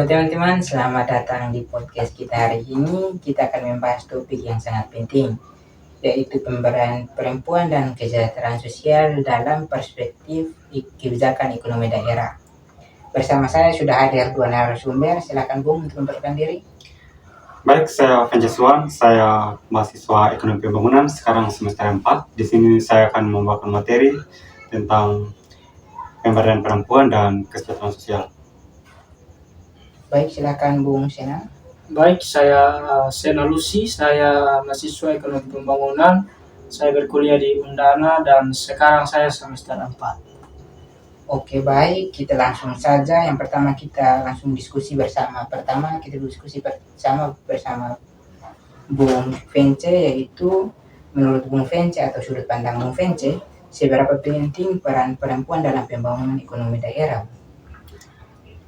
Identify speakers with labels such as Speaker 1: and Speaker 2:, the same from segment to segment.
Speaker 1: Halo teman-teman, selamat datang di podcast kita hari ini. Kita akan membahas topik yang sangat penting, yaitu pemberdayaan perempuan dan kesejahteraan sosial dalam perspektif kebijakan ekonomi daerah. Bersama saya sudah hadir dua narasumber. Silakan Bung untuk memperkenalkan diri.
Speaker 2: Baik, saya Venjeswan, saya mahasiswa Ekonomi Pembangunan, sekarang semester 4. Di sini saya akan membawakan materi tentang pemberdayaan perempuan dan kesejahteraan sosial.
Speaker 1: Baik, silakan Bung Sena.
Speaker 3: Baik, saya Sena Lucy, saya mahasiswa Ekonomi Pembangunan. Saya berkuliah di Undana dan sekarang saya semester 4.
Speaker 1: Oke, baik, kita langsung saja. Yang pertama kita langsung diskusi bersama. Pertama kita diskusi bersama Bung Vence, yaitu menurut Bung Vence atau sudut pandang Bung Vence, seberapa penting peran perempuan dalam pembangunan ekonomi daerah?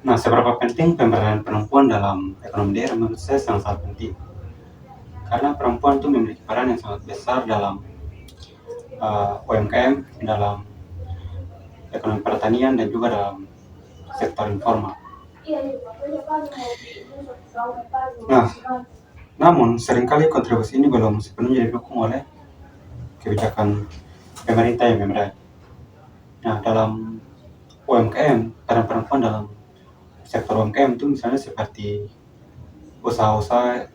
Speaker 2: Nah, seberapa penting pemberdayaan perempuan dalam ekonomi daerah menurut saya sangat penting. Karena perempuan itu memiliki peran yang sangat besar dalam UMKM, dalam ekonomi pertanian, dan juga dalam sektor informal. Nah, namun seringkali kontribusi ini belum sepenuhnya didukung oleh kebijakan pemerintah yang memadai. Nah, dalam UMKM, peran perempuan dalam sektor UMKM itu misalnya seperti usaha-usaha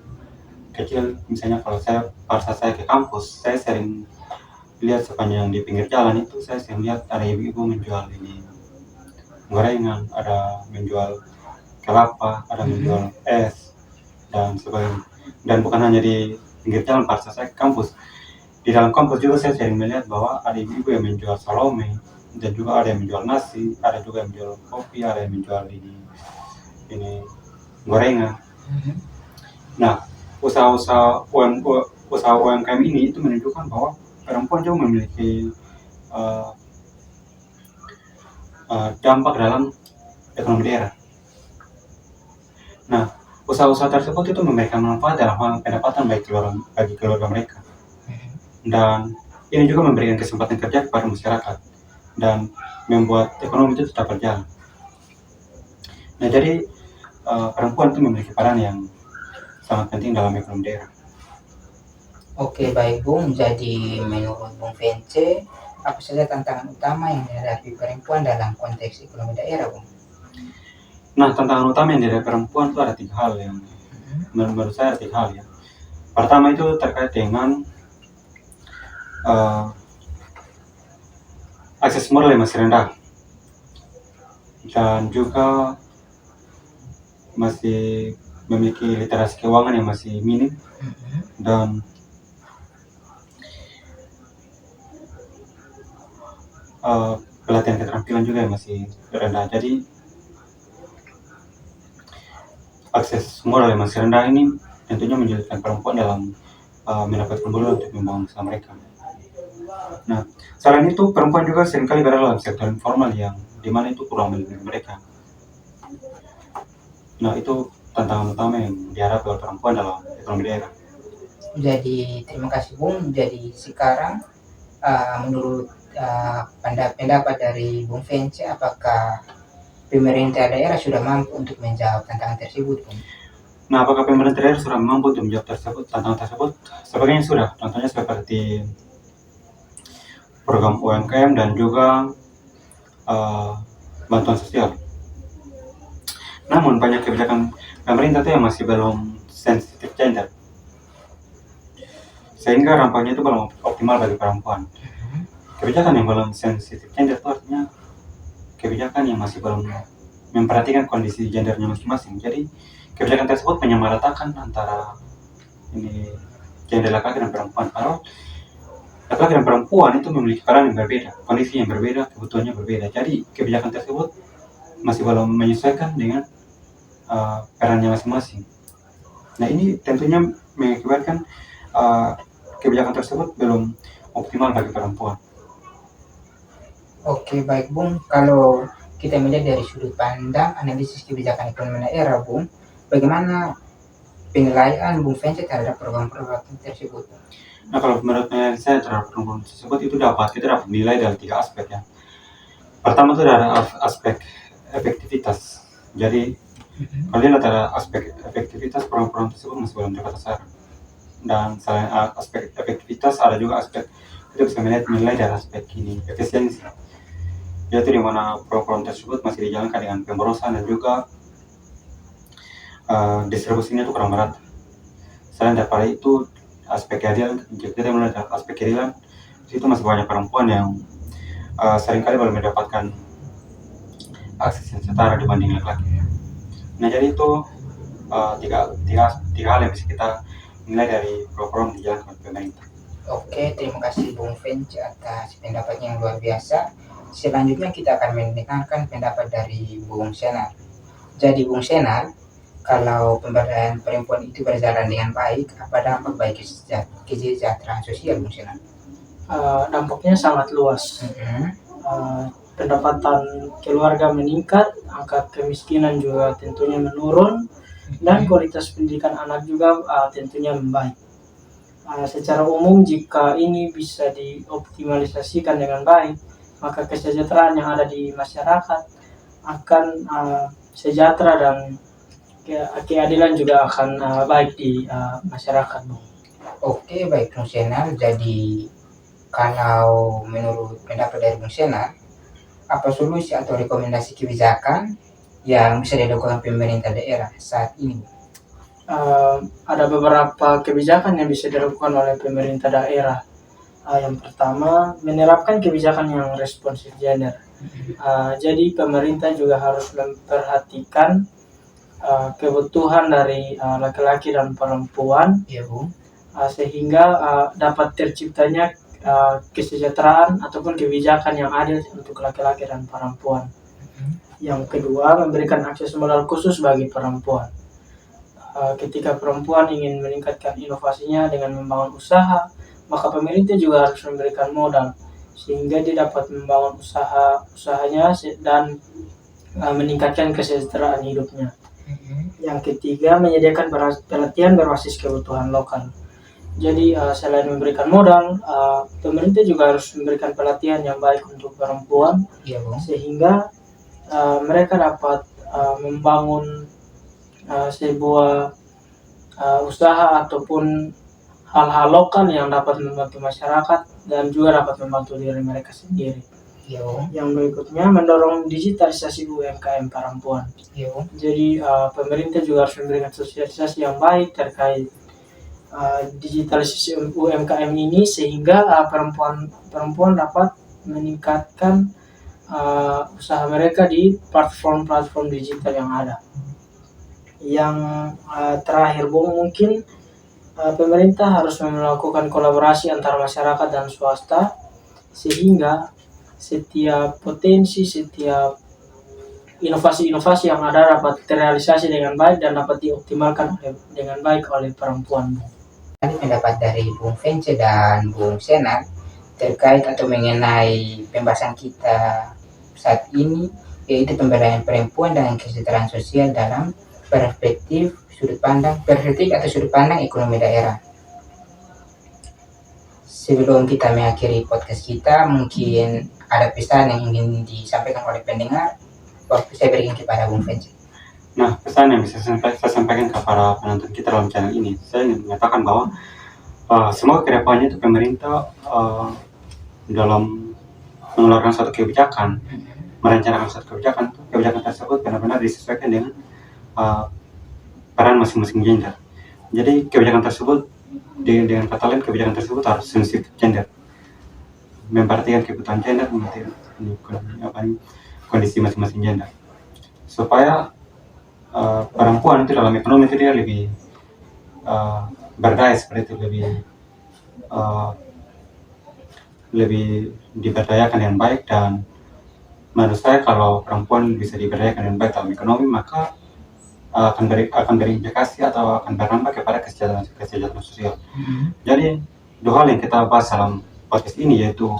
Speaker 2: kecil. Misalnya kalau pada saya ke kampus, saya sering lihat sepanjang di pinggir jalan itu, saya sering lihat ada ibu-ibu menjual ini gorengan, ada menjual kelapa, ada menjual es dan sebagainya. Dan bukan hanya di pinggir jalan pada saya ke kampus, di dalam kampus juga saya sering melihat bahwa ada ibu-ibu yang menjual salome, dan juga ada yang menjual nasi, ada juga yang menjual kopi, ada yang menjual ini gorengan. Nah, usaha UMKM ini itu menunjukkan bahwa perempuan juga memiliki dampak dalam ekonomi daerah. Nah, usaha-usaha tersebut itu memberikan manfaat dalam hal pendapatan bagi keluarga mereka, dan ini juga memberikan kesempatan kerja kepada masyarakat dan membuat ekonomi itu tetap berjalan. Nah, jadi perempuan itu memiliki peran yang sangat penting dalam ekonomi daerah.
Speaker 1: Oke, baik Bung. Jadi menurut Bung Vence, apa saja tantangan utama yang dihadapi perempuan dalam konteks ekonomi daerah, Bung?
Speaker 2: Nah, tantangan utama yang dihadapi perempuan itu ada 3 hal yang menurut saya ada 3 hal ya. Pertama itu terkait dengan akses modal yang masih rendah, dan juga masih memiliki literasi keuangan yang masih minim, dan pelatihan keterampilan juga yang masih rendah. Jadi akses modal yang masih rendah ini tentunya menyulitkan perempuan dalam mendapatkan modal untuk membangun usaha mereka. Nah, selain itu perempuan juga seringkali berada dalam sektor informal yang dimana itu kurang melindungi mereka. Nah, itu tantangan utama yang dihadapi oleh perempuan dalam ekonomi daerah.
Speaker 1: Jadi terima kasih Bung. Jadi sekarang menurut pendapat dari Bung Vence, apakah pemerintah daerah sudah mampu untuk menjawab tantangan tersebut, Bung?
Speaker 2: Nah, apakah pemerintah daerah sudah mampu untuk menjawab tantangan tersebut? Sebagian sudah, contohnya seperti program UMKM dan juga bantuan sosial. Namun banyak kebijakan pemerintah itu yang masih belum sensitif gender, sehingga dampaknya itu belum optimal bagi perempuan. Kebijakan yang belum sensitif gender itu artinya kebijakan yang masih belum memperhatikan kondisi gendernya masing-masing. Jadi kebijakan tersebut menyamaratakan antara ini gender laki-laki dan perempuan. Kalau laki-laki dan perempuan itu memiliki peran yang berbeda, kondisi yang berbeda, kebutuhannya berbeda. Jadi kebijakan tersebut masih belum menyesuaikan dengan perannya masing-masing. Nah, ini tentunya mengakibatkan kebijakan tersebut belum optimal bagi perempuan.
Speaker 1: Oke, baik Bung. Kalau kita melihat dari sudut pandang analisis kebijakan ekonomi daerah, Bung, bagaimana penilaian Bung Vence terhadap program-program tersebut?
Speaker 2: Nah, kalau menurut saya terhadap program tersebut itu kita dapat nilai dari 3 aspek ya. Pertama itu ada aspek efektivitas. Jadi Kalau lihat ada aspek efektivitas program tersebut masih belum terbatas sasaran. Dan selain aspek efektivitas, ada juga aspek kita bisa melihat nilai dari aspek ini efisiensi, yaitu di mana program tersebut masih dijalankan dengan pemborosan dan juga distribusinya itu kurang merata. Selain daripada itu, aspek keadilan, jika kita melihat aspek keadilan, itu masih banyak perempuan yang seringkali belum mendapatkan akses yang setara dibanding laki-laki. Nah, jadi itu tiga hal yang bisa kita nilai dari program dijalankan oleh pemerintah.
Speaker 1: Oke, terima kasih Bung Fenci atas pendapatnya yang luar biasa. Selanjutnya kita akan mendengarkan pendapat dari Bung Senar. Jadi Bung Senar, kalau pemberdayaan perempuan itu berjalan dengan baik, apa dampak bagi kesejahteraan sosial Bung Senar?
Speaker 3: Dampaknya sangat luas. Pendapatan keluarga meningkat, angka kemiskinan juga tentunya menurun, dan kualitas pendidikan anak juga tentunya membaik. Secara umum, jika ini bisa dioptimalisasikan dengan baik, maka kesejahteraan yang ada di masyarakat akan sejahtera dan keadilan juga akan baik di masyarakat.
Speaker 1: Oke, baik Bung Senar. Jadi kalau menurut pendapat dari Bung Senar, apa solusi atau rekomendasi kebijakan yang bisa dilakukan pemerintah daerah saat ini?
Speaker 3: Ada beberapa kebijakan yang bisa dilakukan oleh pemerintah daerah. Yang pertama, menerapkan kebijakan yang responsif gender. Jadi pemerintah juga harus memperhatikan kebutuhan dari laki-laki dan perempuan,
Speaker 1: Ya, Bung.
Speaker 3: Sehingga dapat terciptanya kesejahteraan ataupun kebijakan yang adil untuk laki-laki dan perempuan. Yang kedua, memberikan akses modal khusus bagi perempuan. Ketika perempuan ingin meningkatkan inovasinya dengan membangun usaha, maka pemerintah juga harus memberikan modal sehingga dia dapat membangun usahanya dan meningkatkan kesejahteraan hidupnya. Yang ketiga, menyediakan pelatihan berbasis kebutuhan lokal. Jadi selain memberikan modal, pemerintah juga harus memberikan pelatihan yang baik untuk perempuan, sehingga mereka dapat membangun sebuah usaha ataupun hal-hal lokal yang dapat membantu masyarakat dan juga dapat membantu diri mereka sendiri. Yang berikutnya, mendorong digitalisasi UMKM perempuan. Jadi pemerintah juga harus memberikan sosialisasi yang baik terkait digitalisasi UMKM ini sehingga perempuan dapat meningkatkan usaha mereka di platform-platform digital yang ada. Yang terakhir, Bung, mungkin pemerintah harus melakukan kolaborasi antara masyarakat dan swasta sehingga setiap inovasi-inovasi yang ada dapat terrealisasi dengan baik dan dapat dioptimalkan dengan baik oleh perempuan.
Speaker 1: Tadi pendapat dari Bung Fenci dan Bung Senar terkait atau mengenai pembahasan kita saat ini, yaitu pemberdayaan perempuan dan kesejahteraan sosial dalam perspektif atau sudut pandang ekonomi daerah. Sebelum kita mengakhiri podcast kita, mungkin ada pesan yang ingin disampaikan oleh pendengar. Waktu saya berikan kepada Bung Fenci.
Speaker 2: Nah, pesan yang bisa saya sampaikan kepada penonton kita dalam channel ini, saya ingin mengatakan bahwa semoga kedepannya itu pemerintah dalam mengeluarkan suatu kebijakan, merencanakan suatu kebijakan tersebut benar-benar disesuaikan dengan peran masing-masing gender. Jadi kebijakan tersebut dengan kata lain, kebijakan tersebut harus sensitif gender, memperhatikan kebutuhan gender, memperhatikan kondisi masing-masing gender, supaya perempuan itu dalam ekonomi itu dia lebih berdaya, seperti itu, lebih diberdayakan dengan baik. Dan menurut saya kalau perempuan bisa diberdayakan dengan baik dalam ekonomi, maka akan berimplikasi atau akan berdampak kepada kesejahteraan sosial. Jadi dua hal yang kita bahas dalam podcast ini, yaitu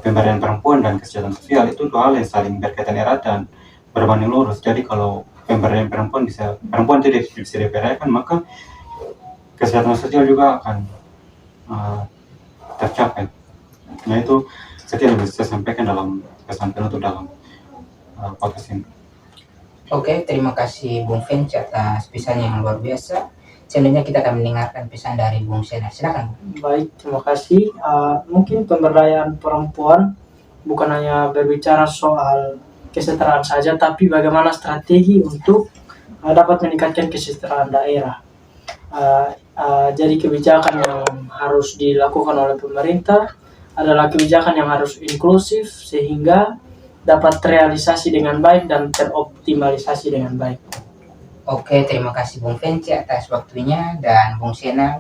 Speaker 2: pemberdayaan perempuan dan kesejahteraan sosial, itu dua hal yang saling berkaitan erat dan berbanding lurus. Jadi kalau pemberdayaan perempuan tidak bisa diberdayakan, maka kesejahteraan sosial juga akan tercapai. Nah, itu sekian yang bisa saya sampaikan dalam pesan penutup dalam podcast ini.
Speaker 1: Oke, terima kasih Bung Fenci atas pesannya yang luar biasa. Selanjutnya kita akan mendengarkan pesan dari Bung Sena. Silakan.
Speaker 3: Baik, terima kasih. Mungkin pemberdayaan perempuan bukan hanya berbicara soal kesetaraan saja, tapi bagaimana strategi untuk dapat meningkatkan kesejahteraan daerah. Jadi kebijakan yang harus dilakukan oleh pemerintah adalah kebijakan yang harus inklusif sehingga dapat terrealisasi dengan baik dan teroptimalisasi dengan baik.
Speaker 1: Oke, terima kasih Bung Fenci atas waktunya dan Bung Sena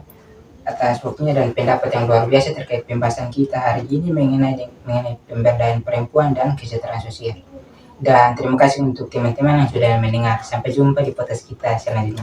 Speaker 1: atas waktunya dan pendapat yang luar biasa terkait pembahasan kita hari ini mengenai pemberdayaan perempuan dan kesejahteraan sosial. Dan terima kasih untuk teman-teman yang sudah mendengar. Sampai jumpa di podcast kita selanjutnya.